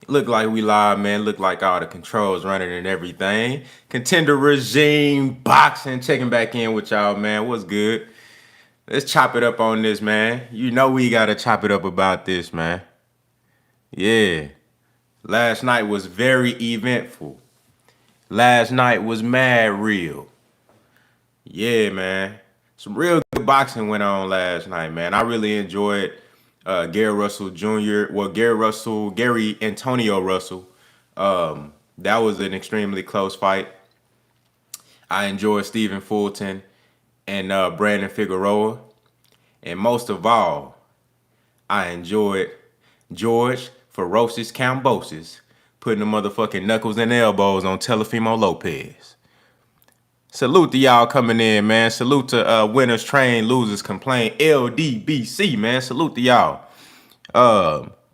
Look like we live, man. Look like all the controls running and everything. Contender regime boxing checking back in with y'all, man. What's good? Let's chop it up on this, man. You know we gotta chop it up about this, man. Yeah. Last night was very eventful. Last night was mad real. Yeah, man. Some real good boxing went on last night, man. I really enjoyed Gary Russell Jr. Well, Gary Antonio Russell. That was an extremely close fight. I enjoyed Stephen Fulton and Brandon Figueroa. And most of all, I enjoyed George Ferocious Kambosos putting the motherfucking knuckles and elbows on Teofimo Lopez. Salute to y'all coming in, man. Salute to winners train, losers complain. LDBC, man. Salute to y'all.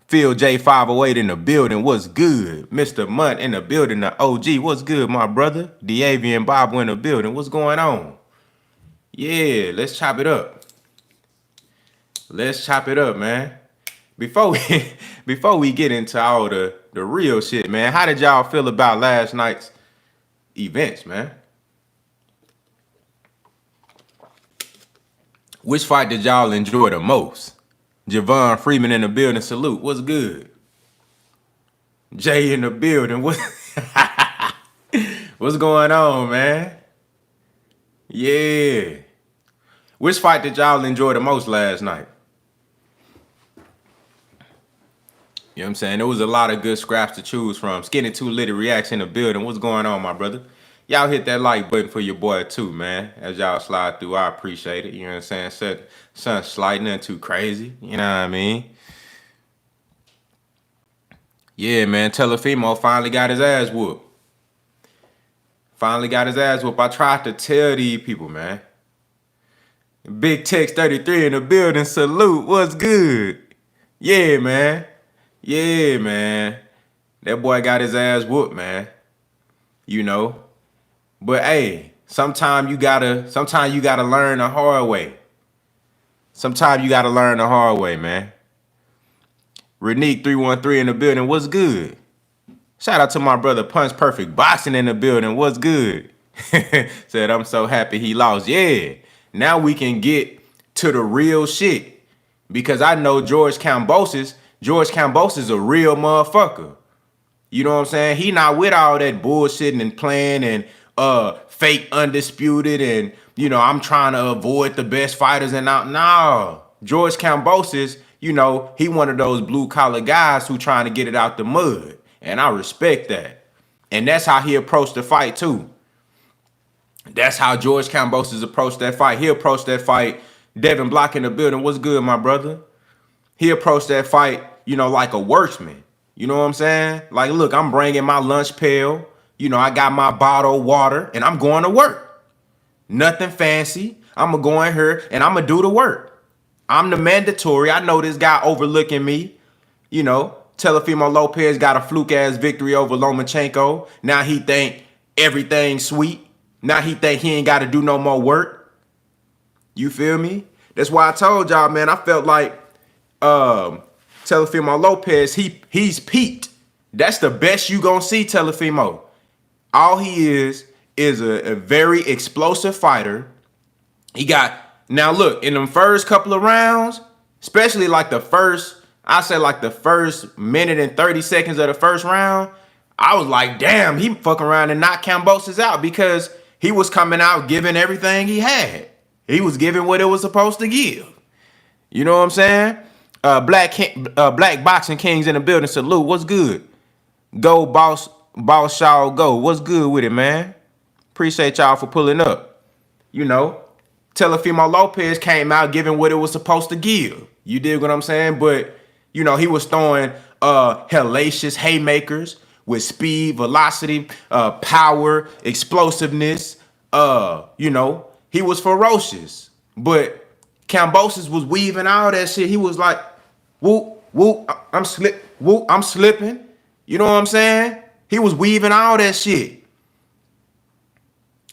Phil J508 in the building. What's good? Mr. Munt in the building. The OG. What's good, my brother? Diaz and Bob in the building. What's going on? Yeah, let's chop it up. Let's chop it up, man. Before we get into all the real shit, man, how did y'all feel about last night's events, man? Which fight did y'all enjoy the most? Javon Freeman in the building. Salute. What's good? Jay in the building. What's going on, man? Yeah. Which fight did y'all enjoy the most last night? You know what I'm saying? There was a lot of good scraps to choose from. Skinny 2 Litty Reacts in the building. What's going on, my brother? Y'all hit that like button for your boy too, man. As y'all slide through, I appreciate it. You know what I'm saying? Son sliding in too crazy. You know what I mean? Yeah, man. Teofimo finally got his ass whooped. Finally got his ass whooped. I tried to tell these people, man. Big Tex 33 in the building. Salute. What's good? Yeah, man. Yeah, man. That boy got his ass whooped, man. You know. But hey, sometimes you gotta learn the hard way. Sometimes you gotta learn the hard way, man. Renique 313 in the building. What's good? Shout out to my brother Punch Perfect Boxing in the building. What's good? Said I'm so happy he lost. Yeah. Now we can get to the real shit. Because I know George Kambosos is a real motherfucker. You know what I'm saying? He not with all that bullshitting and playing and fake undisputed and, you know, I'm trying to avoid the best fighters and out. No. George Kambosos, you know, he one of those blue collar guys who trying to get it out the mud. And I respect that. And that's how he approached the fight too. That's how George Kambosos approached that fight. He approached that fight. Devin Block in the building. What's good, my brother? He approached that fight, you know, like a worksman. You know what I'm saying? Like, look, I'm bringing my lunch pail. You know, I got my bottle of water, and I'm going to work. Nothing fancy. I'm going to go in here, and I'm going to do the work. I'm the mandatory. I know this guy overlooking me. You know, Teofimo Lopez got a fluke-ass victory over Lomachenko. Now he think everything's sweet. Now he think he ain't got to do no more work. You feel me? That's why I told y'all, man, I felt like Teofimo Lopez, he's peaked. That's the best you gonna see Teofimo. All he is a very explosive fighter. He got, now look, in them first couple of rounds, especially like the first, I say like the first minute and 30 seconds of the first round, I was like, damn, he fucking around and knocked Kambosos out because he was coming out giving everything he had. He was giving what it was supposed to give. You know what I'm saying? Black Boxing Kings in the building. Salute. What's good? Go, boss Shaw, go. What's good with it, man? Appreciate y'all for pulling up. You know, Teofimo Lopez came out giving what it was supposed to give. You dig what I'm saying? But, you know, he was throwing hellacious haymakers with speed, velocity, power, explosiveness. You know, he was ferocious. But Kambosos was weaving all that shit. He was like, whoop, whoop, I'm slipping. You know what I'm saying? He was weaving all that shit.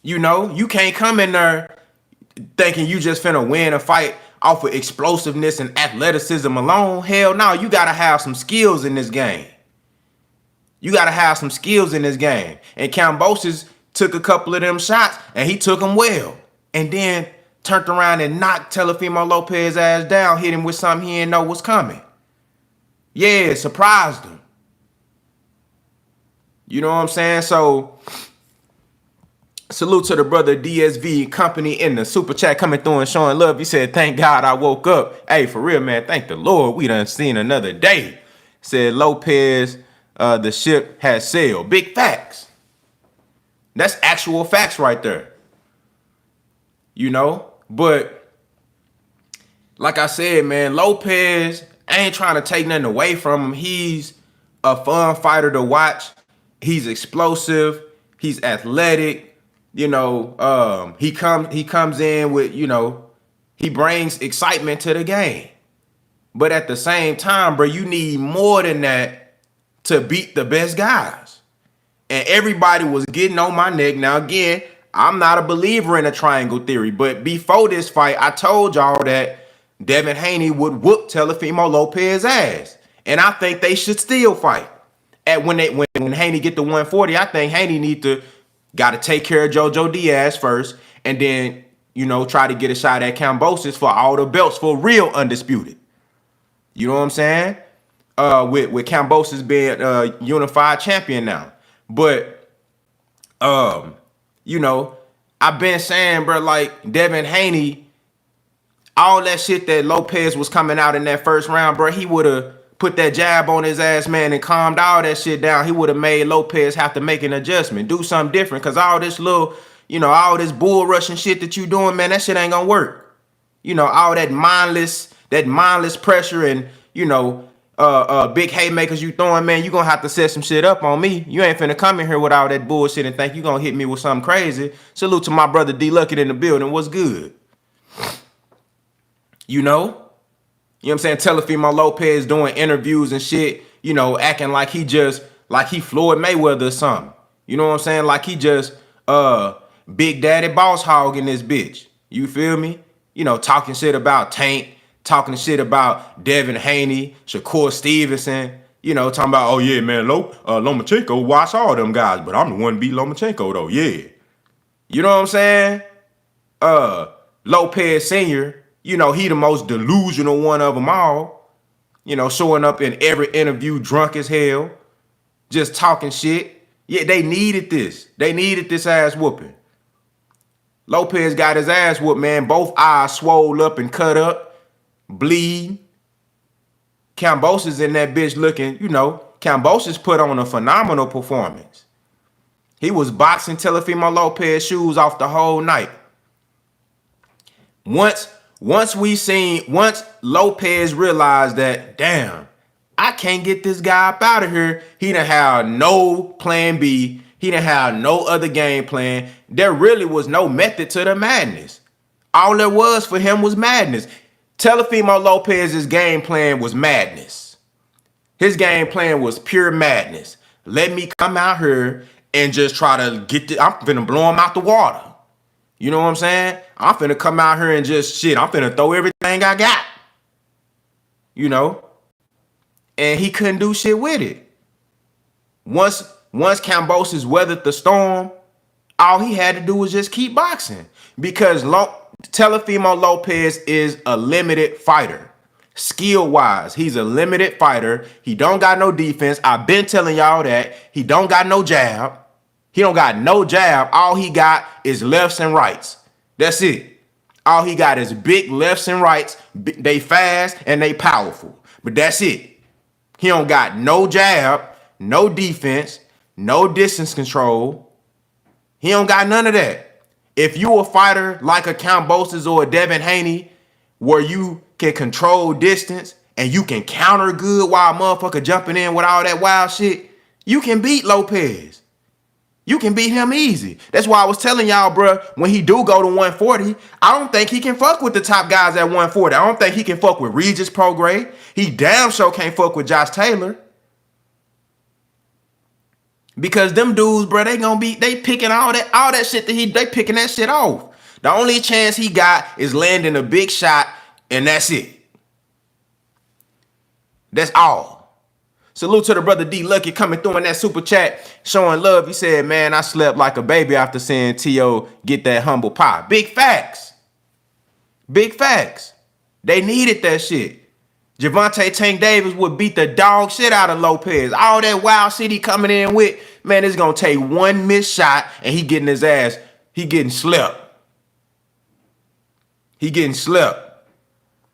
You know, you can't come in there thinking you just finna win a fight off of explosiveness and athleticism alone. Hell no, you gotta have some skills in this game. You got to have some skills in this game. And Kambosos took a couple of them shots, and he took them well. And then turned around and knocked Teofimo Lopez ass down, hit him with something he didn't know was coming. Yeah, surprised him. You know what I'm saying? So, salute to the brother DSV Company in the super chat coming through and showing love. He said, thank God I woke up. Hey, for real, man, thank the Lord. We done seen another day. Said Lopez, the ship has sailed. Big facts. That's actual facts right there. You know? But, like I said, man, Lopez, I ain't trying to take nothing away from him. He's a fun fighter to watch. He's explosive. He's athletic. You know, he comes in with, you know, he brings excitement to the game. But at the same time, bro, you need more than that to beat the best guys. And everybody was getting on my neck. Now, again, I'm not a believer in a triangle theory, but before this fight, I told y'all that Devin Haney would whoop Teofimo Lopez ass. And I think they should still fight. When Haney get to 140, I think Haney got to take care of JoJo Diaz first, and then, you know, try to get a shot at Kambosos for all the belts for real Undisputed. You know what I'm saying? With Kambosos being unified champion now. But, you know, I've been saying, bro, like Devin Haney, all that shit that Lopez was coming out in that first round, bro, he would have put that jab on his ass, man, and calmed all that shit down. He would have made Lopez have to make an adjustment, do something different, because all this little, you know, all this bull rushing shit that you doing, man, that shit ain't gonna work. You know, all that mindless pressure and, you know, big haymakers you throwing, man, you gonna have to set some shit up on me. You ain't finna come in here with all that bullshit and think you gonna hit me with something crazy. Salute to my brother D Luckett in the building. What's good? You know? You know what I'm saying? Teofimo Lopez doing interviews and shit, you know, acting like he Floyd Mayweather or something. You know what I'm saying? Like he just Big Daddy Boss Hog in this bitch. You feel me? You know, talking shit about Tank, talking shit about Devin Haney, Shakur Stevenson, you know, talking about, oh yeah, man, Lomachenko watch all them guys, but I'm the one to beat Lomachenko though, yeah. You know what I'm saying? Lopez Sr., you know, he the most delusional one of them all. You know, showing up in every interview drunk as hell. Just talking shit. Yeah, they needed this. They needed this ass whooping. Lopez got his ass whooped, man. Both eyes swole up and cut up. Bleed. Kambosos in that bitch looking, you know, Kambosos put on a phenomenal performance. He was boxing Teofimo Lopez shoes off the whole night. Once Lopez realized that, damn, I can't get this guy up out of here, he didn't have no plan B. He didn't have no other game plan. There really was no method to the madness. All there was for him was madness. Teofimo Lopez's game plan was madness. His game plan was pure madness. Let me come out here and just try to I'm finna blow him out the water. You know what I'm saying? I'm finna come out here and just shit. I'm finna throw everything I got. You know? And he couldn't do shit with it. Once Kambosos weathered the storm, all he had to do was just keep boxing. Because Teofimo Lopez is a limited fighter. Skill-wise, he's a limited fighter. He don't got no defense. I've been telling y'all that. He don't got no jab. He don't got no jab. All he got is lefts and rights. That's it. All he got is big lefts and rights. They fast and they powerful. But that's it. He don't got no jab, no defense, no distance control. He don't got none of that. If you a fighter like a Kambosos or a Devin Haney, where you can control distance and you can counter good while a motherfucker jumping in with all that wild shit, you can beat Lopez. You can beat him easy. That's why I was telling y'all, bro, when he do go to 140, I don't think he can fuck with the top guys at 140. I don't think he can fuck with Regis Prograis. He damn sure can't fuck with Josh Taylor. Because them dudes, bro, they picking all that shit they picking that shit off. The only chance he got is landing a big shot, and that's it. That's all. Salute to the brother D Lucky coming through in that super chat, showing love. He said, man, I slept like a baby after seeing T.O. get that humble pie. Big facts. Big facts. They needed that shit. Javante Tank Davis would beat the dog shit out of Lopez. All that wild shit he coming in with, man, it's going to take one missed shot and he getting his ass, he getting slept. He getting slept.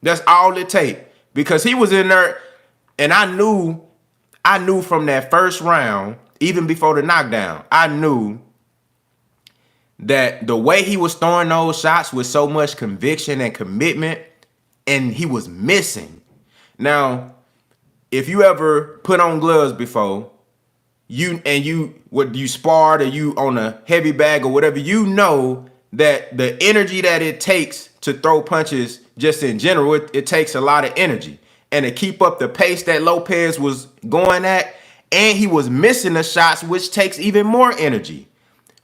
That's all it take. Because he was in there, and I knew from that first round, even before the knockdown, I knew that the way he was throwing those shots with so much conviction and commitment, and he was missing. Now, if you ever put on gloves before, you sparred or you on a heavy bag or whatever, you know that the energy that it takes to throw punches just in general, it takes a lot of energy. And to keep up the pace that Lopez was going at, and he was missing the shots, which takes even more energy.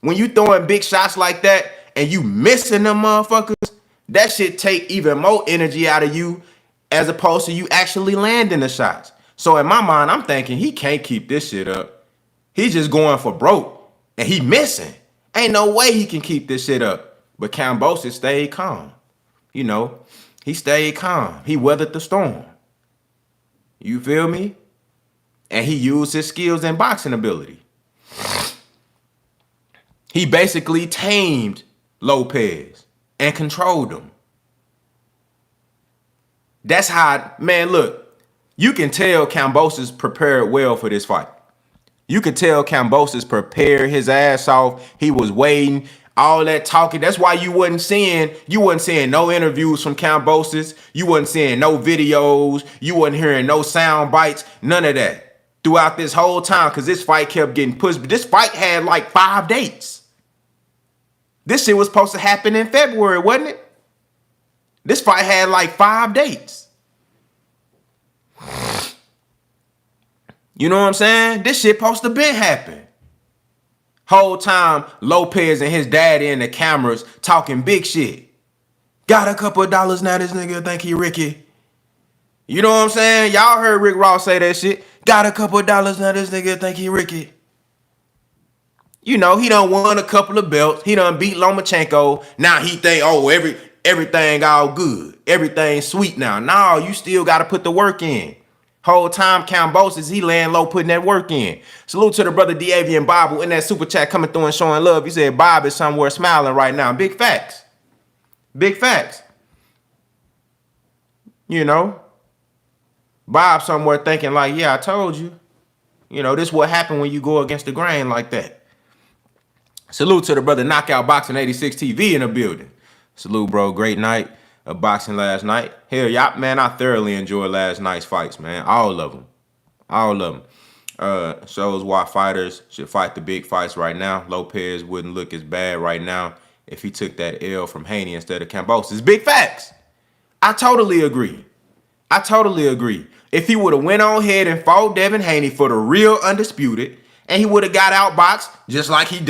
When you throwing big shots like that and you missing them motherfuckers, that shit take even more energy out of you as opposed to you actually landing the shots. So in my mind, I'm thinking he can't keep this shit up. He's just going for broke and he missing. Ain't no way he can keep this shit up. But Kambosos stayed calm. You know, he stayed calm. He weathered the storm. You feel me? And he used his skills and boxing ability. He basically tamed Lopez and controlled him. That's how, man, look, you can tell Kambosos prepared well for this fight. You could tell Kambosos prepared his ass off. He was waiting, all that talking. That's why you wasn't seeing no interviews from Kambosos. You wasn't seeing no videos. You wasn't hearing no sound bites, none of that throughout this whole time because this fight kept getting pushed. But this fight had like 5 dates. This shit was supposed to happen in February, wasn't it? This fight had like 5 dates. You know what I'm saying? This shit supposed to been happen. Whole time, Lopez and his daddy in the cameras talking big shit. Got a couple of dollars now, this nigga think he Ricky. You know what I'm saying? Y'all heard Rick Ross say that shit. Got a couple of dollars now, this nigga think he Ricky. You know, he done won a couple of belts. He done beat Lomachenko. Now he think, oh, everything all good. Everything sweet now. No, you still got to put the work in. Whole time Kambosos, he laying low putting that work in. Salute to the brother Devin Bible in that super chat coming through and showing love. He said Bob is somewhere smiling right now. Big facts. Big facts. You know, Bob somewhere thinking like, yeah, I told you. You know, this what happened when you go against the grain like that. Salute to the brother Knockout Boxing 86 TV in the building. Salute, bro. Great night of boxing last night. Hell, y'all, man, I thoroughly enjoyed last night's fights, man. All of them. All of them. Shows why fighters should fight the big fights right now. Lopez wouldn't look as bad right now if he took that L from Haney instead of Kambosos. Big facts. I totally agree. I totally agree. If he would have went on ahead and fought Devin Haney for the real Undisputed, and he would have got outboxed just like he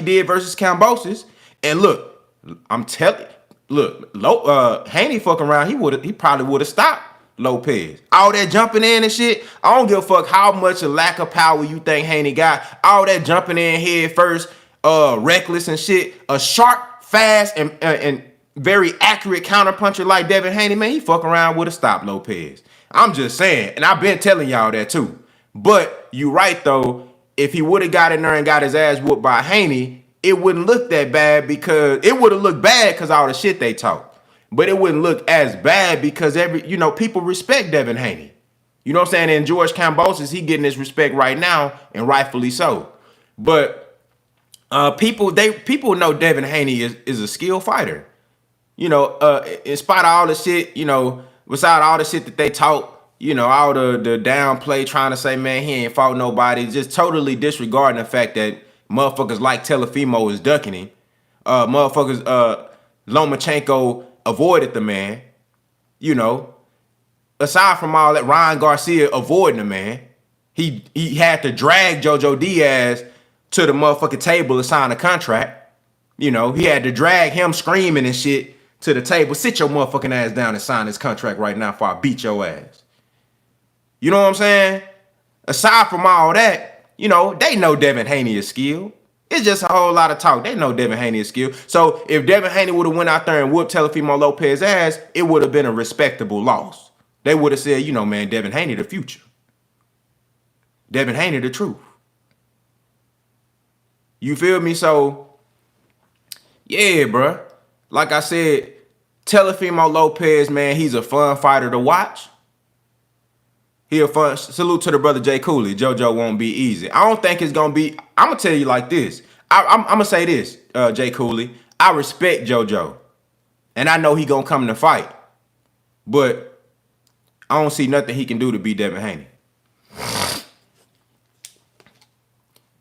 did versus Kambosos. And look, I'm telling you, look, Haney fucking around, he probably would have stopped Lopez. All that jumping in and shit, I don't give a fuck how much a lack of power you think Haney got. All that jumping in head first, reckless and shit. A sharp, fast, and very accurate counterpuncher like Devin Haney, man, he fucking around would have stopped Lopez. I'm just saying, and I've been telling y'all that too. But you right though, if he would have got in there and got his ass whooped by Haney, it wouldn't look that bad because it would have looked bad because all the shit they talk. But it wouldn't look as bad because people respect Devin Haney. You know what I'm saying? And George Kambosos, he getting his respect right now, and rightfully so. But people know Devin Haney is a skilled fighter. You know, in spite of all the shit, you know, beside all the shit that they talk, you know, all the downplay trying to say, man, he ain't fought nobody, just totally disregarding the fact that motherfuckers like Teofimo is ducking him. Lomachenko avoided the man. You know, aside from all that, Ryan Garcia avoiding the man. He had to drag JoJo Diaz to the motherfucking table to sign a contract. You know, he had to drag him screaming and shit to the table. Sit your motherfucking ass down and sign this contract right now before I beat your ass. You know what I'm saying? Aside from all that, you know, they know Devin Haney is skilled. It's just a whole lot of talk. They know Devin Haney is skilled. So if Devin Haney would have went out there and whooped Teofimo Lopez ass, it would have been a respectable loss. They would have said, you know, man, Devin Haney the future. Devin Haney the truth. You feel me? So, yeah, bruh. Like I said, Teofimo Lopez, man, he's a fun fighter to watch. He a fun. Salute to the brother Jay Cooley. JoJo won't be easy. I don't think it's gonna be. I'm gonna tell you like this. I'm gonna say this, Jay Cooley. I respect JoJo, and I know he gonna come to fight, but I don't see nothing he can do to beat Devin Haney.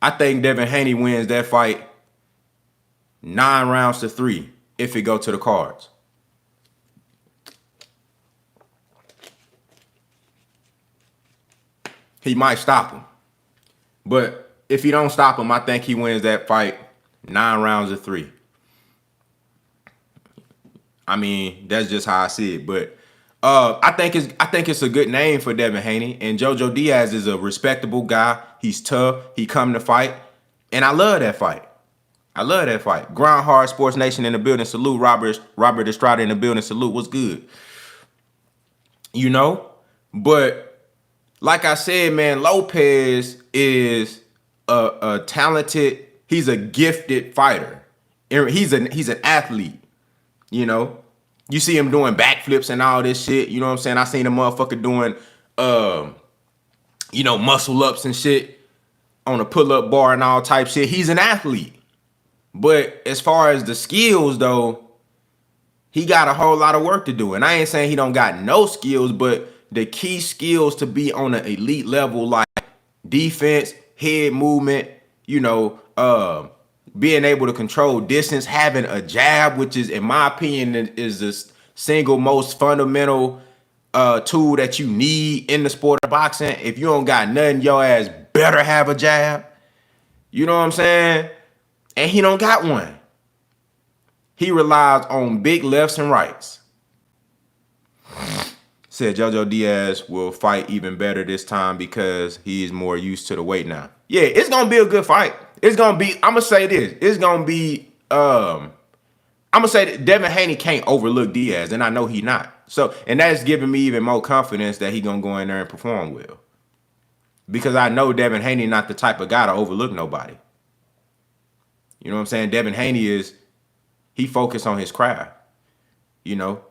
I think Devin Haney wins that fight 9 rounds to 3 if it go to the cards. He might stop him. But if he don't stop him, I think he wins that fight 9 rounds to 3. I mean, that's just how I see it. But I think it's a good name for Devin Haney. And Jojo Diaz is a respectable guy. He's tough. He come to fight. And I love that fight. I love that fight. Grind hard, Sports Nation in the building. Salute Robert Estrada in the building. Salute. What's good? You know? But like I said, man, Lopez is a talented, he's a gifted fighter. He's an athlete, you know. You see him doing backflips and all this shit, you know what I'm saying? I seen a motherfucker doing, you know, muscle ups and shit on a pull-up bar and all type shit. He's an athlete. But as far as the skills, though, he got a whole lot of work to do. And I ain't saying he don't got no skills, but the key skills to be on an elite level, like defense, head movement, you know, being able to control distance, having a jab, which is, in my opinion, is the single most fundamental tool that you need in the sport of boxing. If you don't got nothing, your ass better have a jab. You know what I'm saying? And he don't got one. He relies on big lefts and rights. Said Jojo Diaz will fight even better this time because he is more used to the weight now. Yeah, it's gonna be a good fight. It's gonna be, I'm gonna say this. It's gonna be I'm gonna say that Devin Haney can't overlook Diaz, and I know he not. So, and that's giving me even more confidence that he gonna go in there and perform well. Because I know Devin Haney not the type of guy to overlook nobody. You know what I'm saying? Devin Haney he focused on his craft. You know?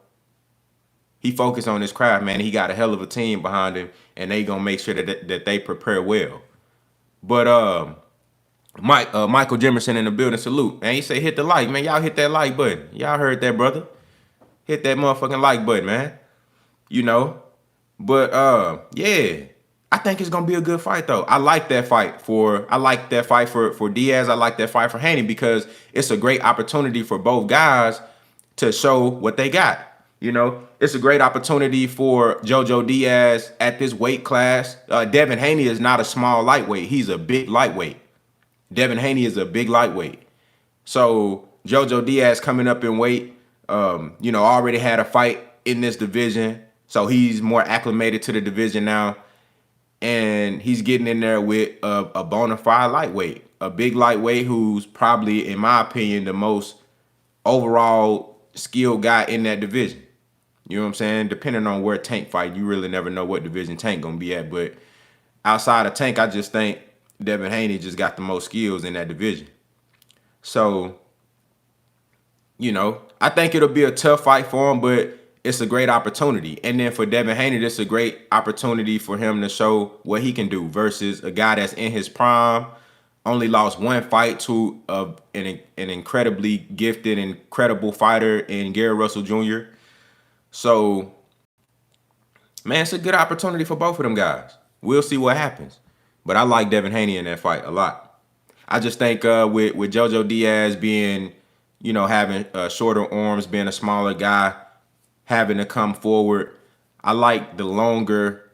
He focused on his craft, man. He got a hell of a team behind him, and they gonna make sure that they prepare well. But Michael Jimerson in the building, salute. Man, he say hit the like, man. Y'all hit that like button. Y'all heard that, brother. Hit that motherfucking like button, man. You know? But yeah. I think it's gonna be a good fight though. I like that fight for Diaz. I like that fight for Haney because it's a great opportunity for both guys to show what they got. You know, it's a great opportunity for Jojo Diaz at this weight class. Devin Haney is not a small lightweight. He's a big lightweight. Devin Haney is a big lightweight. So Jojo Diaz coming up in weight, you know, already had a fight in this division. So he's more acclimated to the division now. And he's getting in there with a bona fide lightweight. A big lightweight who's probably, in my opinion, the most overall skilled guy in that division. You know what I'm saying? Depending on where Tank fight, you really never know what division Tank gonna be at. But outside of Tank, I just think Devin Haney just got the most skills in that division. So, you know, I think it'll be a tough fight for him, but it's a great opportunity. And then for Devin Haney, it's a great opportunity for him to show what he can do versus a guy that's in his prime, only lost one fight to an incredibly gifted, incredible fighter in Gary Russell Jr. So, man, it's a good opportunity for both of them guys. We'll see what happens. But I like Devin Haney in that fight a lot. I just think with Jojo Diaz being, you know, having shorter arms, being a smaller guy, having to come forward, I like the longer,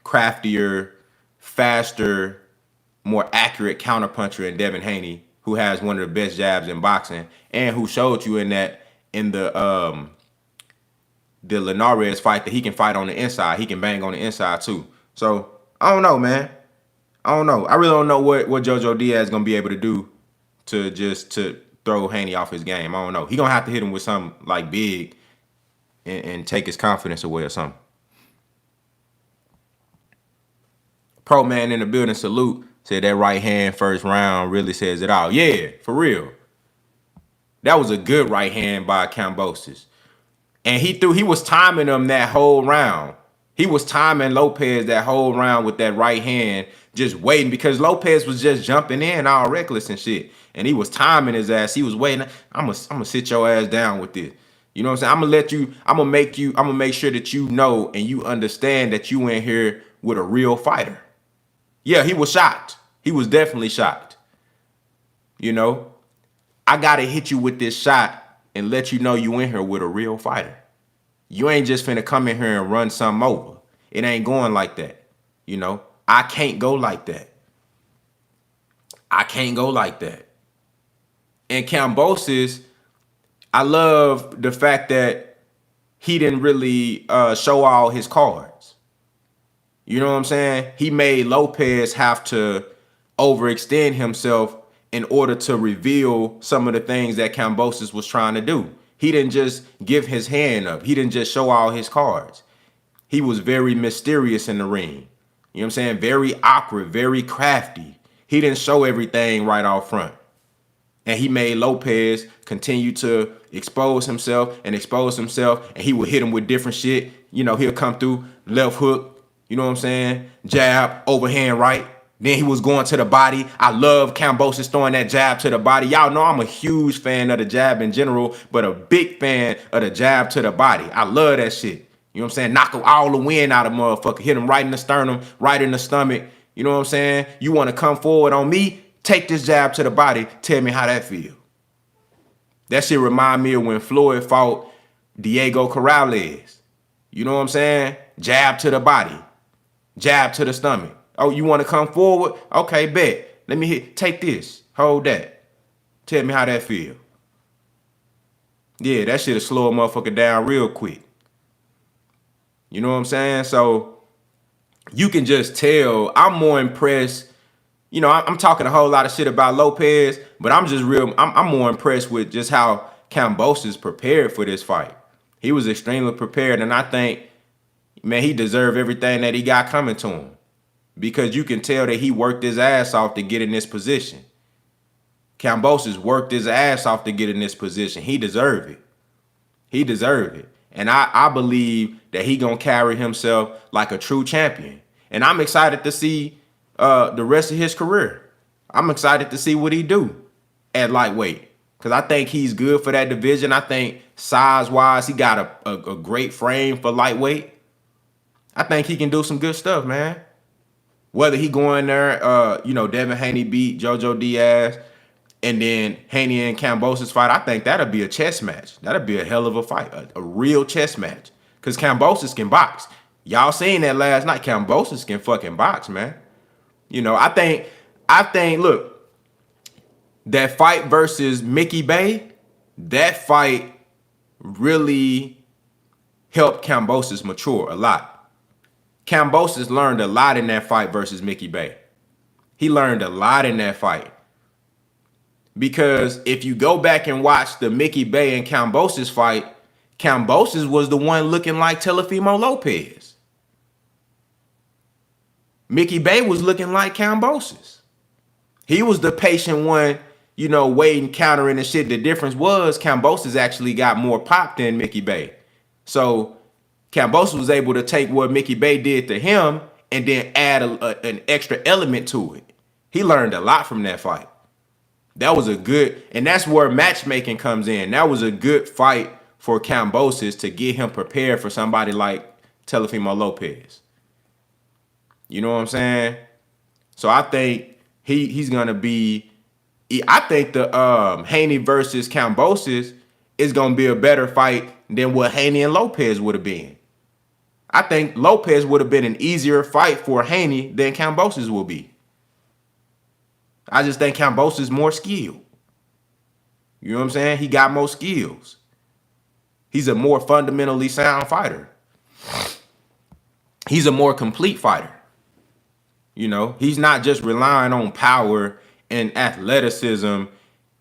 craftier, faster, more accurate counterpuncher in Devin Haney, who has one of the best jabs in boxing and who showed you in the Linares fight that he can fight on the inside. He can bang on the inside too. So I don't know, man. I don't know. I really don't know what JoJo Diaz is gonna be able to do to throw Haney off his game. I don't know. He gonna have to hit him with something like big and take his confidence away or something. Pro man in the building, salute. Said that right hand first round really says it all. Yeah, for real. That was a good right hand by Kambosos. And he was timing him that whole round. He was timing Lopez that whole round with that right hand, just waiting because Lopez was just jumping in all reckless and shit. And he was timing his ass. He was waiting. I'm gonna sit your ass down with this. You know what I'm saying? I'm gonna make sure that you know and you understand that you in here with a real fighter. Yeah, he was shocked. He was definitely shocked. You know, I gotta hit you with this shot and let you know you in here with a real fighter. You ain't just finna come in here and run something over. It ain't going like that. You know, I can't go like that. I can't go like that. And Kambosos, I love the fact that he didn't really show all his cards. You know what I'm saying? He made Lopez have to overextend himself in order to reveal some of the things that Kambosos was trying to do. He didn't just give his hand up. He didn't just show all his cards. He was very mysterious in the ring. You know what I'm saying? Very awkward, very crafty. He didn't show everything right out front. And he made Lopez continue to expose himself, and he would hit him with different shit. You know, he'll come through, left hook, you know what I'm saying? Jab, overhand right. Then he was going to the body. I love Kambosos throwing that jab to the body. Y'all know I'm a huge fan of the jab in general, but a big fan of the jab to the body. I love that shit. You know what I'm saying? Knock all the wind out of motherfucker. Hit him right in the sternum, right in the stomach. You know what I'm saying? You want to come forward on me? Take this jab to the body. Tell me how that feel. That shit remind me of when Floyd fought Diego Corrales. You know what I'm saying? Jab to the body. Jab to the stomach. Oh, you want to come forward? Okay, bet. Let me hit. Take this. Hold that. Tell me how that feel. Yeah, that shit'll slow a motherfucker down real quick. You know what I'm saying? So you can just tell. I'm more impressed. You know, I'm talking a whole lot of shit about Lopez, but I'm more impressed with just how Kambosos prepared for this fight. He was extremely prepared, and I think, man, he deserved everything that he got coming to him. Because you can tell that he worked his ass off to get in this position. Kambosos worked his ass off to get in this position. He deserved it. He deserved it. And I believe that he gonna carry himself like a true champion. And I'm excited to see the rest of his career. I'm excited to see what he do at lightweight. Because I think he's good for that division. I think size-wise, he got a great frame for lightweight. I think he can do some good stuff, man. Whether he go in there, you know, Devin Haney beat JoJo Diaz, and then Haney and Kambosos fight, I think that'll be a chess match. That'll be a hell of a fight, a real chess match. Because Kambosos can box. Y'all seen that last night. Kambosos can fucking box, man. You know, I think, look, that fight versus Mickey Bay, that fight really helped Kambosos mature a lot. Kambosos learned a lot in that fight versus Mickey Bay. He learned a lot in that fight. Because if you go back and watch the Mickey Bay and Kambosos fight, Kambosos was the one looking like Teofimo Lopez. Mickey Bay was looking like Kambosos. He was the patient one, you know, waiting, countering and shit. The difference was Kambosos actually got more pop than Mickey Bay. So Kambosos was able to take what Mickey Bay did to him and then add an extra element to it. He learned a lot from that fight. That was a good, and that's where matchmaking comes in. That was a good fight for Kambosos to get him prepared for somebody like Teofimo Lopez. You know what I'm saying? So I think he's gonna be. I think the Haney versus Kambosos is gonna be a better fight than what Haney and Lopez would have been. I think Lopez would have been an easier fight for Haney than Kambosos will be. I just think Kambosos is more skilled. You know what I'm saying? He got more skills. He's a more fundamentally sound fighter. He's a more complete fighter. You know, he's not just relying on power and athleticism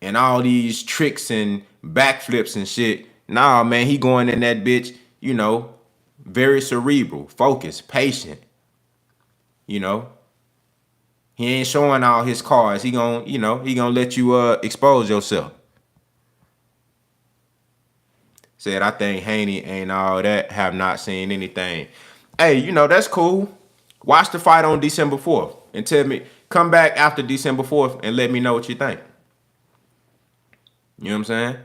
and all these tricks and backflips and shit. Nah, man, he going in that bitch, you know, very cerebral, focused, patient. You know, he ain't showing all his cards. He gonna, you know, he gonna let you expose yourself. Said, I think Haney ain't all that. Have not seen anything. Hey, you know, that's cool. Watch the fight on December 4th and tell me, come back after December 4th and let me know what you think. You know what I'm saying?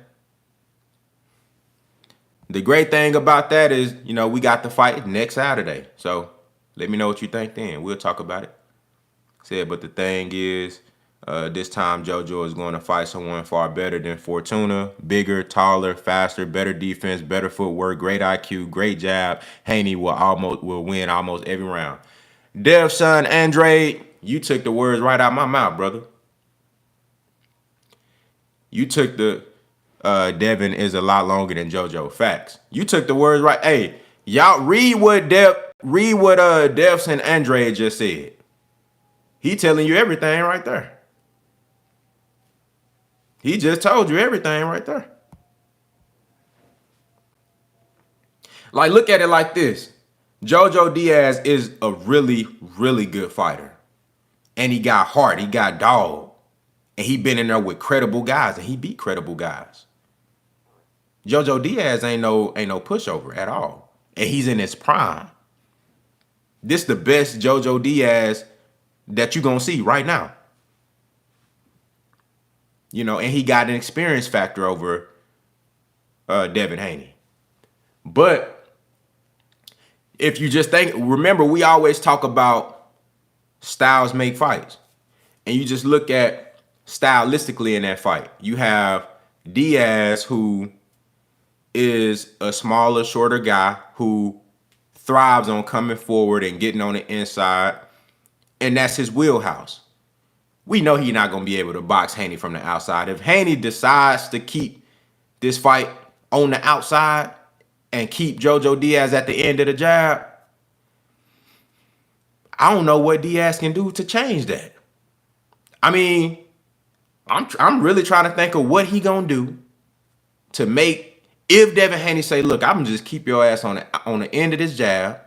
The great thing about that is, you know, we got the fight next Saturday. So let me know what you think then. We'll talk about it. Said, but the thing is, this time JoJo is going to fight someone far better than Fortuna. Bigger, taller, faster, better defense, better footwork, great IQ, great jab. Haney will win almost every round. Dev's son, Andre, you took the words right out my mouth, brother. You took the Devin is a lot longer than JoJo. Facts. You took the words right. Hey, y'all read what Dev's and Andre just said. He telling you everything right there. He just told you everything right there. Like, look at it like this. JoJo Diaz is a really, really good fighter. And he got heart. He got dog. And he been in there with credible guys. And he beat credible guys. JoJo Diaz ain't no pushover at all. And he's in his prime. This the best JoJo Diaz that you gonna see right now. You know, and he got an experience factor over Devin Haney. But if you just remember, we always talk about styles make fights. And you just look at stylistically in that fight. You have Diaz, who is a smaller, shorter guy who thrives on coming forward and getting on the inside. And that's his wheelhouse. We know he's not going to be able to box Haney from the outside. If Haney decides to keep this fight on the outside and keep JoJo Diaz at the end of the jab, I don't know what Diaz can do to change that. I mean, I'm really trying to think of what he going to do to make, if Devin Haney say, look, I'm going to just keep your ass on the end of this jab.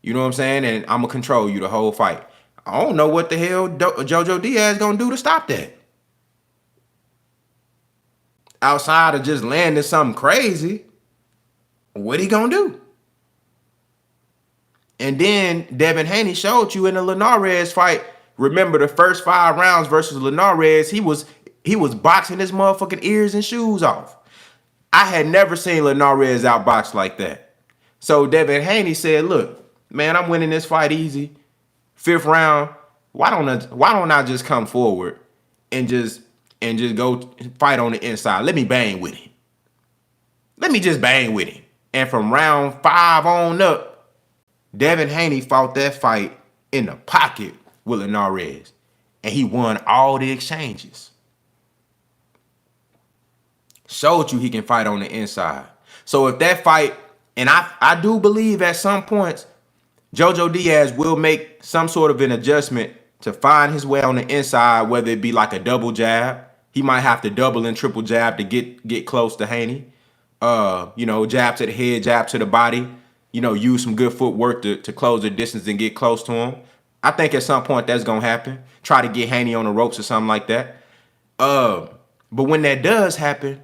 You know what I'm saying? And I'm going to control you the whole fight. I don't know what the hell JoJo Diaz going to do to stop that. Outside of just landing something crazy, what he going to do? And then Devin Haney showed you in the Linares fight. Remember the first 5 rounds versus Linares, he was boxing his motherfucking ears and shoes off. I had never seen Linares outboxed like that. So Devin Haney said, look, man, I'm winning this fight easy. 5th round, why don't I just come forward and just go fight on the inside? Let me bang with him. Let me just bang with him. And from round 5 on up, Devin Haney fought that fight in the pocket with Linares. And he won all the exchanges. Showed you he can fight on the inside. So if that fight, and I do believe at some points, JoJo Diaz will make some sort of an adjustment to find his way on the inside, whether it be like a double jab. He might have to double and triple jab to get close to Haney. You know, jab to the head, jab to the body. You know, use some good footwork to close the distance and get close to him. I think at some point that's going to happen. Try to get Haney on the ropes or something like that. But when that does happen,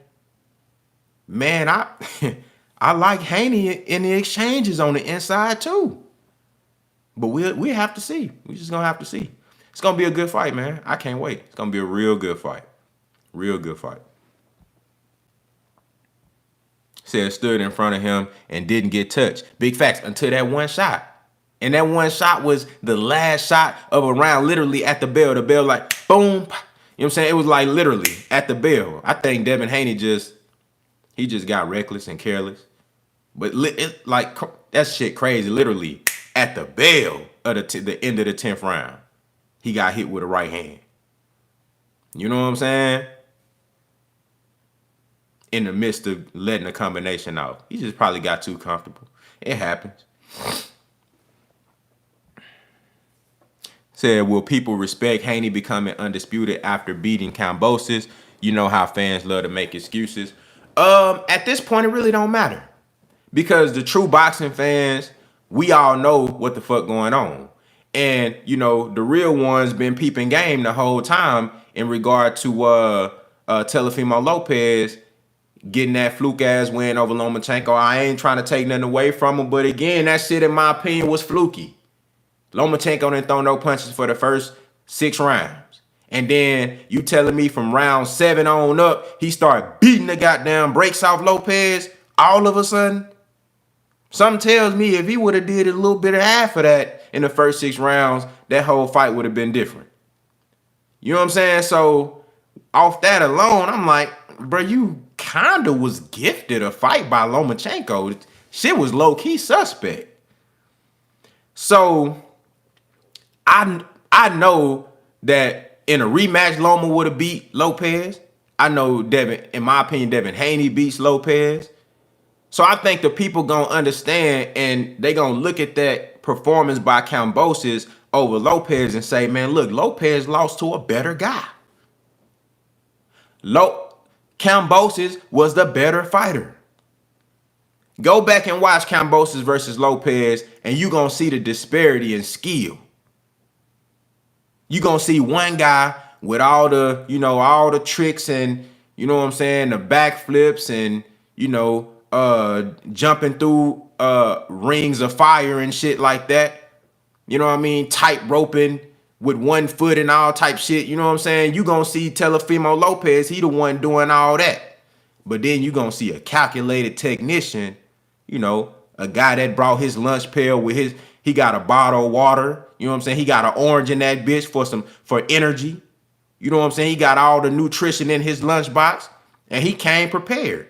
man, I like Haney in the exchanges on the inside too. But we have to see. We're just going to have to see. It's going to be a good fight, man. I can't wait. It's going to be a real good fight. Real good fight. Said stood in front of him and didn't get touched. Big facts until that one shot. And that one shot was the last shot of a round, literally at the bell. The bell like, boom. You know what I'm saying? It was like literally at the bell. I think Devin Haney just got reckless and careless. But that shit crazy. Literally at the bell of the end of the 10th round, he got hit with a right hand. You know what I'm saying? In the midst of letting the combination out. He just probably got too comfortable. It happens. Said, will people respect Haney becoming undisputed after beating Kambosos? You know how fans love to make excuses. At this point, it really don't matter. Because the true boxing fans, we all know what the fuck going on. And, you know, the real ones been peeping game the whole time in regard to Teofimo Lopez getting that fluke ass win over Lomachenko. I ain't trying to take nothing away from him, but again, that shit in my opinion was fluky. Lomachenko didn't throw no punches for the first 6 rounds. And then you telling me from round 7 on up, he started beating the goddamn brakes off Lopez all of a sudden? Something tells me if he would have did a little bit of half of that in the first 6 rounds, that whole fight would have been different. You know what I'm saying? So off that alone, I'm like, bro, you kinda was gifted a fight by Lomachenko. Shit was low-key suspect. So I know that in a rematch, Loma would have beat Lopez. I know Devin, in my opinion, Devin Haney beats Lopez. So I think the people gonna understand and they gonna look at that performance by Kambosos over Lopez and say, man, look, Lopez lost to a better guy. Kambosos was the better fighter. Go back and watch Kambosos versus Lopez and you gonna see the disparity in skill. You gonna see one guy with all the, you know, all the tricks and, you know what I'm saying, the backflips and, you know, jumping through rings of fire and shit like that. You know what I mean? Tight roping with 1 foot and all type shit. You know what I'm saying? You gonna see Teofimo Lopez, he the one doing all that. But then you gonna see a calculated technician, you know, a guy that brought his lunch pail with his, he got a bottle of water. You know what I'm saying? He got an orange in that bitch for energy. You know what I'm saying? He got all the nutrition in his lunchbox and he came prepared.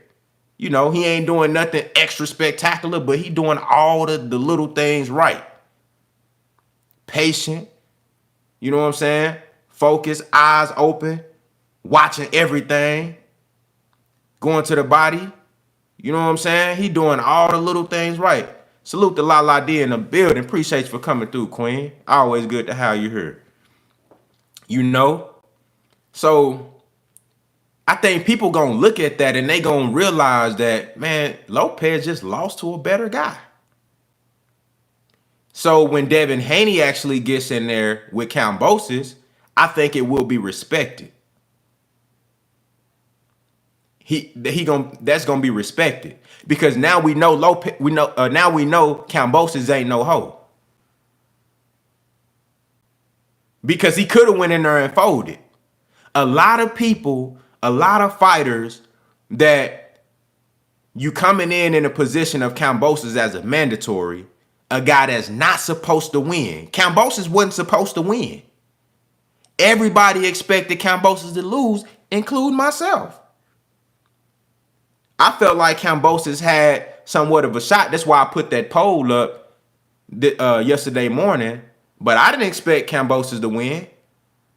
You know, he ain't doing nothing extra spectacular, but he doing all the little things right. Patient. You know what I'm saying? Focus, eyes open, watching everything. Going to the body. You know what I'm saying? He doing all the little things right. Salute to La D in the building. Appreciate you for coming through, Queen. Always good to have you here. You know? So I think people gonna look at that and they gonna realize that, man, Lopez just lost to a better guy. So when Devin Haney actually gets in there with Kambosos, I think it will be respected. That's gonna be respected because now we know now we know Kambosos ain't no hoe. Because he could have went in there and folded. A lot of people, a lot of fighters that you coming in a position of Kambosos as a mandatory, a guy that's not supposed to win. Kambosos wasn't supposed to win. Everybody expected Kambosos to lose, including myself. I felt like Kambosos had somewhat of a shot. That's why I put that poll up yesterday morning. But I didn't expect Kambosos to win.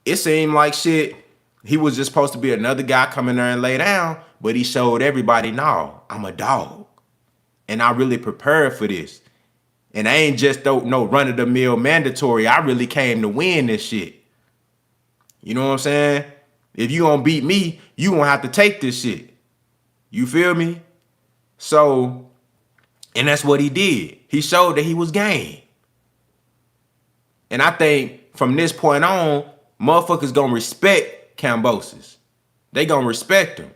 It seemed like shit. He was just supposed to be another guy coming there and lay down. But he showed everybody, no, I'm a dog. And I really prepared for this. And I ain't just no run-of-the-mill mandatory. I really came to win this shit. You know what I'm saying? If you gonna beat me, you gonna have to take this shit. You feel me? So, and that's what he did. He showed that he was game. And I think from this point on, motherfuckers gonna respect Kambosos. They gonna respect him.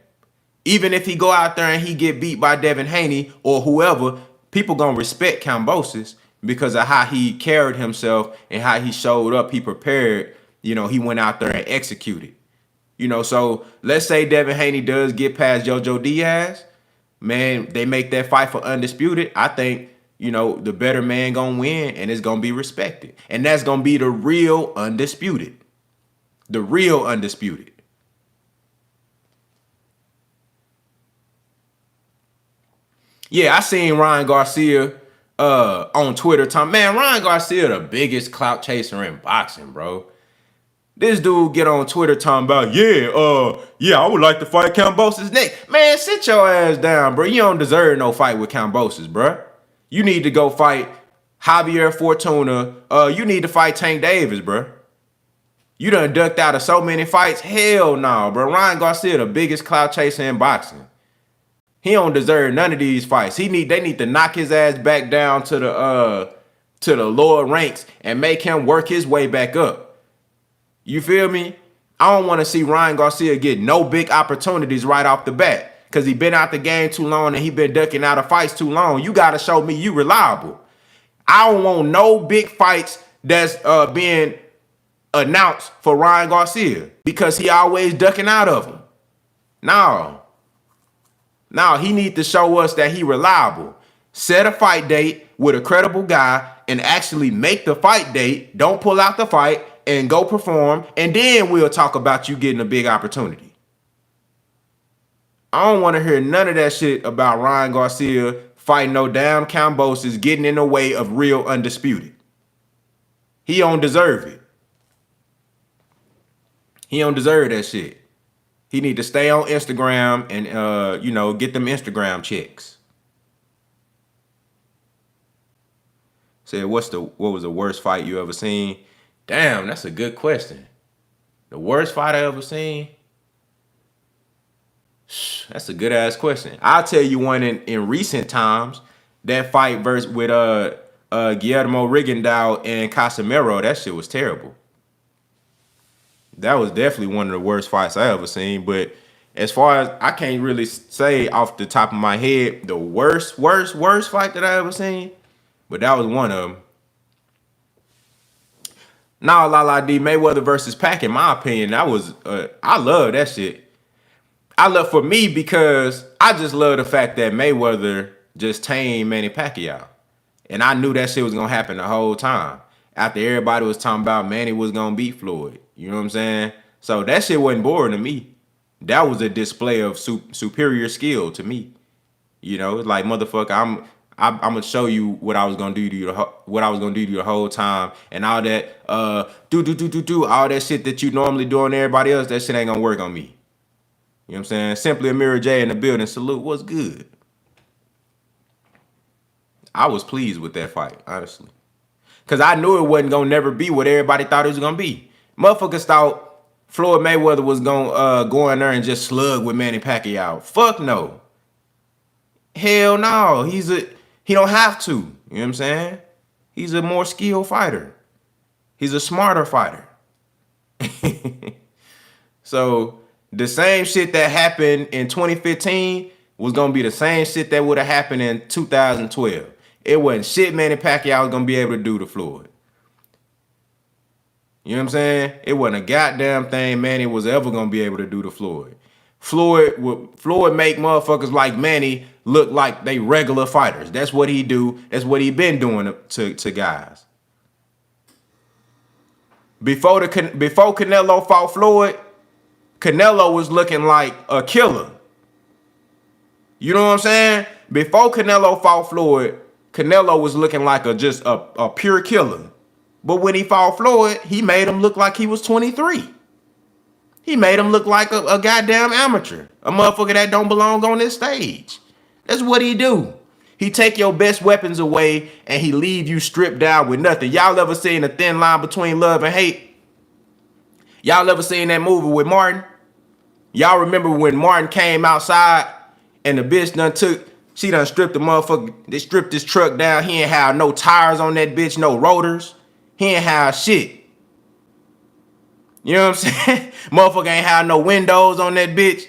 Even if he go out there and he get beat by Devin Haney or whoever, people gonna respect Kambosos because of how he carried himself and how he showed up. He prepared. You know, he went out there and executed. You know, so let's say Devin Haney does get past JoJo Diaz. Man, they make that fight for Undisputed. I think, you know, the better man gonna win and it's gonna be respected. And that's gonna be the real Undisputed. The real Undisputed. Yeah, I seen Ryan Garcia on Twitter talking, man, Ryan Garcia the biggest clout chaser in boxing, bro. This dude get on Twitter talking about, yeah, I would like to fight Kambosos next. Man, sit your ass down, bro. You don't deserve no fight with Kambosos, bro. You need to go fight Javier Fortuna. You need to fight Tank Davis, bro. You done ducked out of so many fights. Hell no, bro. Ryan Garcia, the biggest clout chaser in boxing. He don't deserve none of these fights. They need to knock his ass back down to the lower ranks and make him work his way back up. You feel me? I don't want to see Ryan Garcia get no big opportunities right off the bat because he been out the game too long and he been ducking out of fights too long. You got to show me you reliable. I don't want no big fights that's being announced for Ryan Garcia because he always ducking out of them. No, he need to show us that he reliable. Set a fight date with a credible guy and actually make the fight date. Don't pull out the fight and go perform, and then we'll talk about you getting a big opportunity. I don't want to hear none of that shit about Ryan Garcia fighting no damn Kambosos getting in the way of real Undisputed. He don't deserve it. He don't deserve that shit. He need to stay on Instagram and get them Instagram checks. Said, what was the worst fight you ever seen? Damn, that's a good question. The worst fight I ever seen? That's a good ass question. I'll tell you one in recent times. That fight with Guillermo Rigondeaux and Casemiro, that shit was terrible. That was definitely one of the worst fights I ever seen. But as far as I can't really say off the top of my head the worst fight that I ever seen, but that was one of them. Now, D Mayweather versus Pac, in my opinion, that was I love that shit. For me because I just love the fact that Mayweather just tamed Manny Pacquiao, and I knew that shit was gonna happen the whole time. After everybody was talking about Manny was gonna beat Floyd, you know what I'm saying? So that shit wasn't boring to me. That was a display of superior skill to me. You know, it's like motherfucker, I'm gonna show you what I was gonna do to you, the whole time, and all that all that shit that you normally do on everybody else. That shit ain't gonna work on me. You know what I'm saying? Simply Amira J in the building. Salute. What's good? I was pleased with that fight, honestly, because I knew it wasn't gonna never be what everybody thought it was gonna be. Motherfuckers thought Floyd Mayweather was gonna go in there and just slug with Manny Pacquiao. Fuck no. Hell no. He don't have to. You know what I'm saying? He's a more skilled fighter. He's a smarter fighter. So the same shit that happened in 2015 was gonna be the same shit that would have happened in 2012. It wasn't shit Manny Pacquiao was gonna be able to do to Floyd. You know what I'm saying? It wasn't a goddamn thing Manny was ever gonna be able to do to Floyd. Floyd make motherfuckers like Manny look like they regular fighters. That's what he do. That's what he been doing to guys. Before Canelo fought Floyd, Canelo was looking like a killer. You know what I'm saying? Before Canelo fought Floyd, Canelo was looking like just a pure killer. But when he fought Floyd, he made him look like he was 23. He made him look like a goddamn amateur. A motherfucker that don't belong on this stage. That's what he do. He take your best weapons away and he leave you stripped down with nothing. Y'all ever seen a thin line between love and hate? Y'all ever seen that movie with Martin? Y'all remember when Martin came outside and the bitch she done stripped the motherfucker, they stripped his truck down. He ain't have no tires on that bitch, no rotors. He ain't have shit. You know what I'm saying? Motherfucker ain't have no windows on that bitch.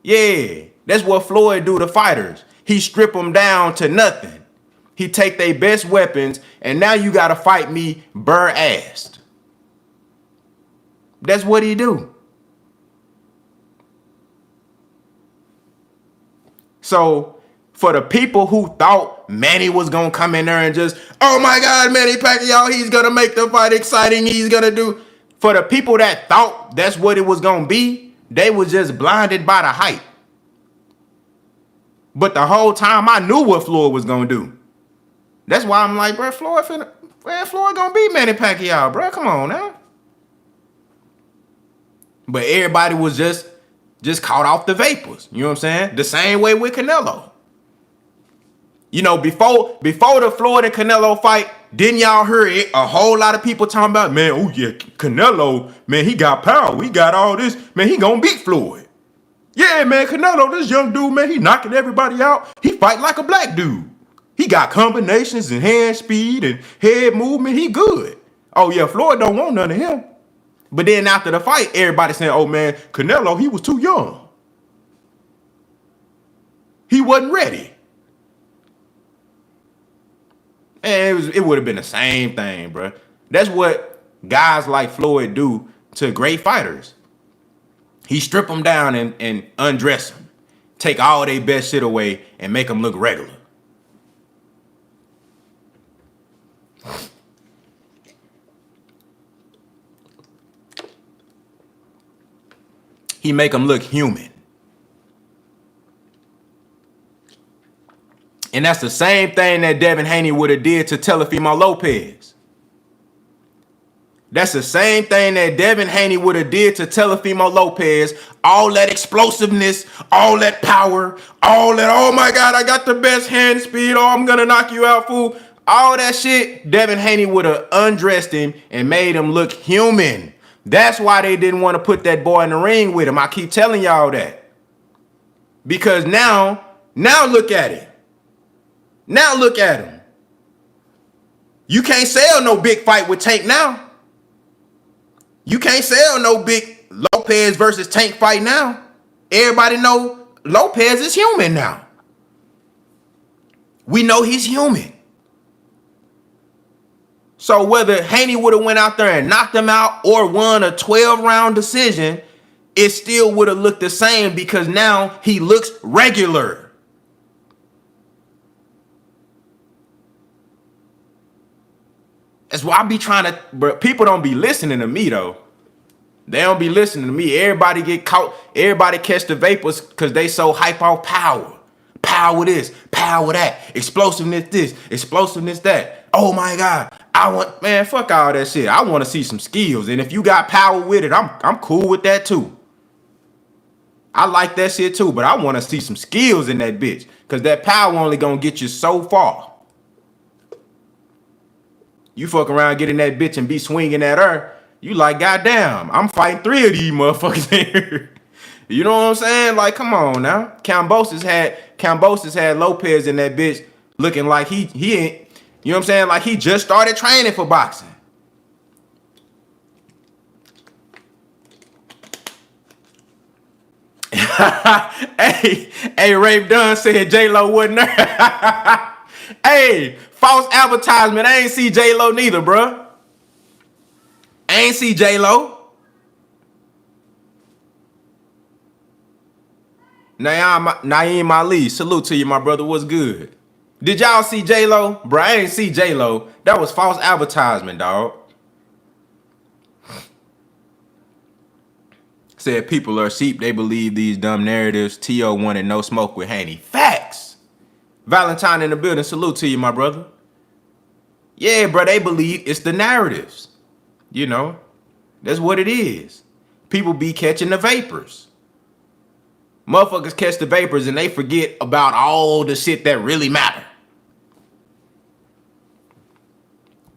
Yeah, that's what Floyd do to fighters. He strip them down to nothing. He take their best weapons, and now you gotta fight me bare-assed. That's what he do. So, for the people who thought Manny was gonna come in there and just, oh my God, Manny Pacquiao, he's gonna make the fight exciting, he's gonna do. For the people that thought that's what it was gonna be, they was just blinded by the hype. But the whole time I knew what Floyd was gonna do. That's why I'm like, bro, Floyd gonna beat Manny Pacquiao, bro. Come on now. But everybody was just caught off the vapors. You know what I'm saying? The same way with Canelo. You know, before the Floyd and Canelo fight, didn't y'all hear it? A whole lot of people talking about, man, oh yeah, Canelo, man, he got power. He got all this. Man, he gonna beat Floyd. Yeah, man, Canelo, this young dude, man, he knocking everybody out. He fight like a black dude. He got combinations and hand speed and head movement. He good. Oh yeah, Floyd don't want none of him. But then after the fight, everybody saying, oh man, Canelo, he was too young. He wasn't ready. And it would have been the same thing, bro. That's what guys like Floyd do to great fighters. He strip them down and undress them. Take all their best shit away and make them look regular. He make them look human. And that's the same thing that Devin Haney would have did to Teofimo Lopez. That's the same thing that Devin Haney would have did to Teofimo Lopez. All that explosiveness, all that power, all that, oh my God, I got the best hand speed. Oh, I'm going to knock you out, fool. All that shit, Devin Haney would have undressed him and made him look human. That's why they didn't want to put that boy in the ring with him. I keep telling y'all that. Because now look at it. Now look at him. You can't sell no big fight with Tank now. You can't sell no big Lopez versus Tank fight now. Everybody know Lopez is human now. We know he's human. So whether Haney would have went out there and knocked him out or won a 12-round decision, it still would have looked the same because now he looks regular. That's why I be trying to, but people don't be listening to me though. They don't be listening to me. Everybody get caught. Everybody catch the vapors because they so hype off power. Power this, power that, explosiveness this, explosiveness that. Oh my God. Man, fuck all that shit. I want to see some skills. And if you got power with it, I'm cool with that too. I like that shit too, but I want to see some skills in that bitch. Because that power only gonna get you so far. You fuck around getting that bitch and be swinging at her. You like, goddamn, I'm fighting 3 of these motherfuckers here. You know what I'm saying? Like, come on now. Kambosos had Lopez in that bitch looking like he ain't, you know what I'm saying? Like he just started training for boxing. hey, Rafe Dunn said J-Lo wasn't there. Hey, false advertisement. I ain't see J-Lo neither, bruh. I ain't see J-Lo. Naeem Ali, salute to you, my brother. What's good? Did y'all see J-Lo? Bruh, I ain't see J-Lo. That was false advertisement, dog. Said people are sheep. They believe these dumb narratives. T.O. wanted no smoke with Haney. Facts. Valentine in the building. Salute to you, my brother. Yeah, bro, they believe it's the narratives. You know, that's what it is. People be catching the vapors. Motherfuckers catch the vapors and they forget about all the shit that really matter.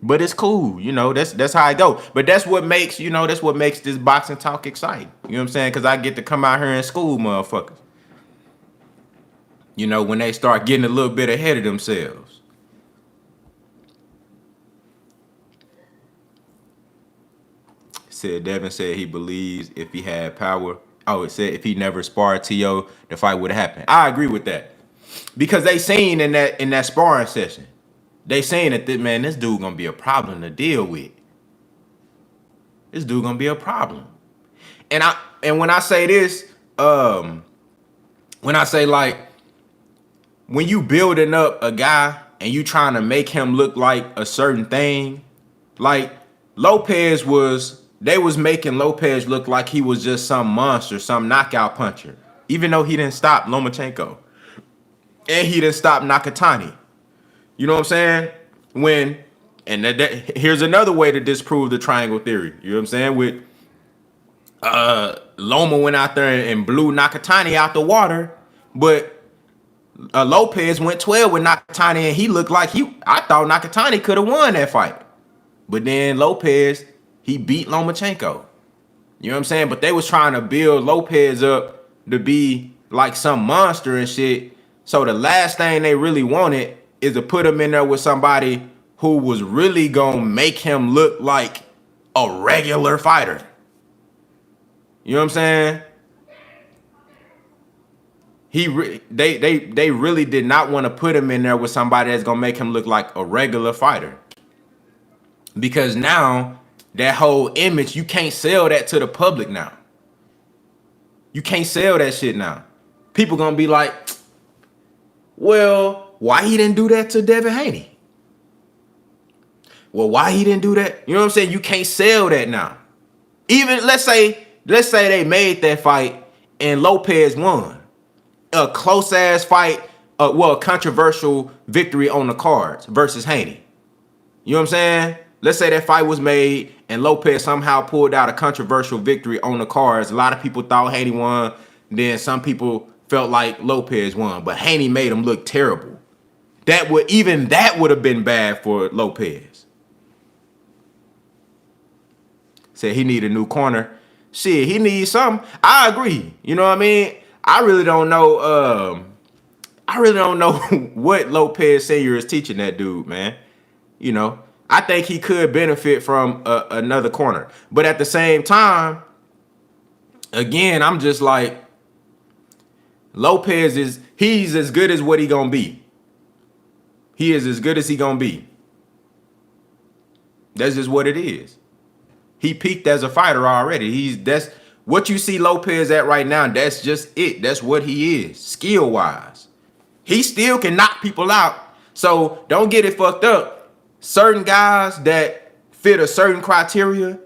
But it's cool, you know, that's how I go. But that's what makes, you know, that's what makes this boxing talk exciting. You know what I'm saying? Because I get to come out here and school motherfuckers. You know, when they start getting a little bit ahead of themselves. Said Devin said he believes if he had power. Oh, it said if he never sparred T.O., the fight would have happened. I agree with that. Because they seen in that sparring session. They saying that, man, this dude gonna be a problem to deal with. This dude gonna be a problem. And when I say this, when I say like, when you building up a guy and you trying to make him look like a certain thing, like they was making Lopez look like he was just some monster, some knockout puncher, even though he didn't stop Lomachenko and he didn't stop Nakatani. You know what I'm saying? Here's another way to disprove the triangle theory. You know what I'm saying? With Loma went out there and blew Nakatani out the water, but Lopez went 12 with Nakatani, and he looked like I thought Nakatani could have won that fight. But then Lopez, he beat Lomachenko. You know what I'm saying? But they was trying to build Lopez up to be like some monster and shit. So the last thing they really wanted is to put him in there with somebody who was really gonna make him look like a regular fighter. You know what I'm saying? They really did not want to put him in there with somebody that's gonna make him look like a regular fighter. Because now that whole image, you can't sell that to the public now. You can't sell that shit now. People gonna be like, well, why he didn't do that to Devin Haney? Well, why he didn't do that? You know what I'm saying? You can't sell that now. Even let's say they made that fight and Lopez won. A close ass fight, a controversial victory on the cards versus Haney. You know what I'm saying? Let's say that fight was made and Lopez somehow pulled out a controversial victory on the cards. A lot of people thought Haney won. Then some people felt like Lopez won, but Haney made him look terrible. That would have been bad for Lopez. Said he need a new corner. Shit, he needs something. I agree. You know what I mean? I really don't know. What Lopez Sr. is teaching that dude, man. You know, I think he could benefit from another corner. But at the same time, again, I'm just like, Lopez he's as good as what he gonna be. He is as good as he gonna be. That's just what it is. He peaked as a fighter already. That's what you see Lopez at right now. That's just it. That's what he is, skill-wise. He still can knock people out. So don't get it fucked up. Certain guys that fit a certain criteria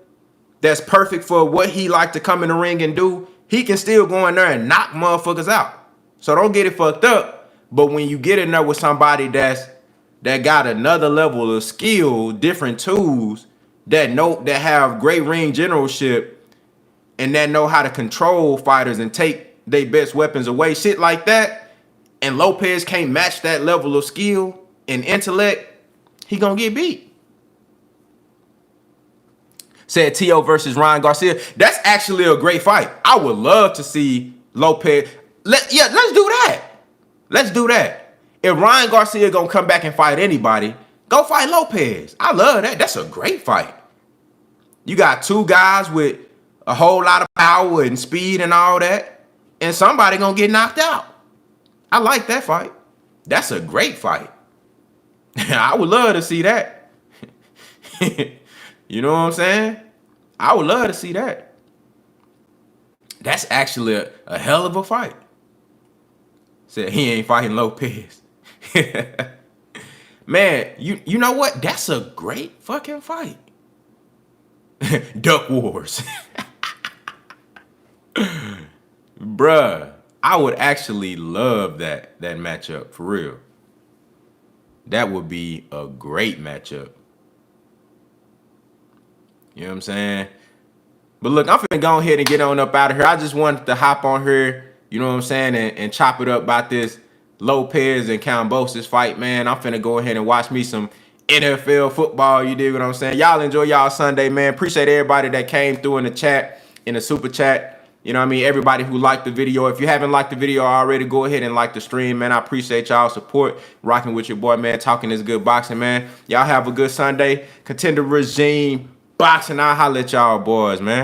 that's perfect for what he like to come in the ring and do, he can still go in there and knock motherfuckers out. So don't get it fucked up. But when you get in there with somebody that got another level of skill, different tools, that have great ring generalship, and that know how to control fighters and take their best weapons away, shit like that, and Lopez can't match that level of skill and intellect, he gonna get beat. Said T.O. versus Ryan Garcia. That's actually a great fight. I would love to see Lopez. Let's do that. Let's do that. If Ryan Garcia gonna come back and fight anybody, go fight Lopez. I love that. That's a great fight. You got two guys with a whole lot of power and speed and all that, and somebody gonna get knocked out. I like that fight. That's a great fight. I would love to see that. You know what I'm saying? I would love to see that. That's actually a hell of a fight. Said he ain't fighting Lopez. Man, you know what? That's a great fucking fight. Duck Wars. Bruh, I would actually love that matchup, for real. That would be a great matchup. You know what I'm saying? But look, I'm finna go ahead and get on up out of here. I just wanted to hop on here, you know what I'm saying, and chop it up about this Lopez and Kambosos fight, man. I'm finna go ahead and watch me some NFL football, you dig what I'm saying? Y'all enjoy y'all Sunday, man. Appreciate everybody that came through in the chat, in the super chat. You know what I mean? Everybody who liked the video. If you haven't liked the video already, go ahead and like the stream, man. I appreciate y'all support. Rocking with your boy, man. Talking this good boxing, man. Y'all have a good Sunday. Contender regime boxing. I'll holler at y'all boys, man.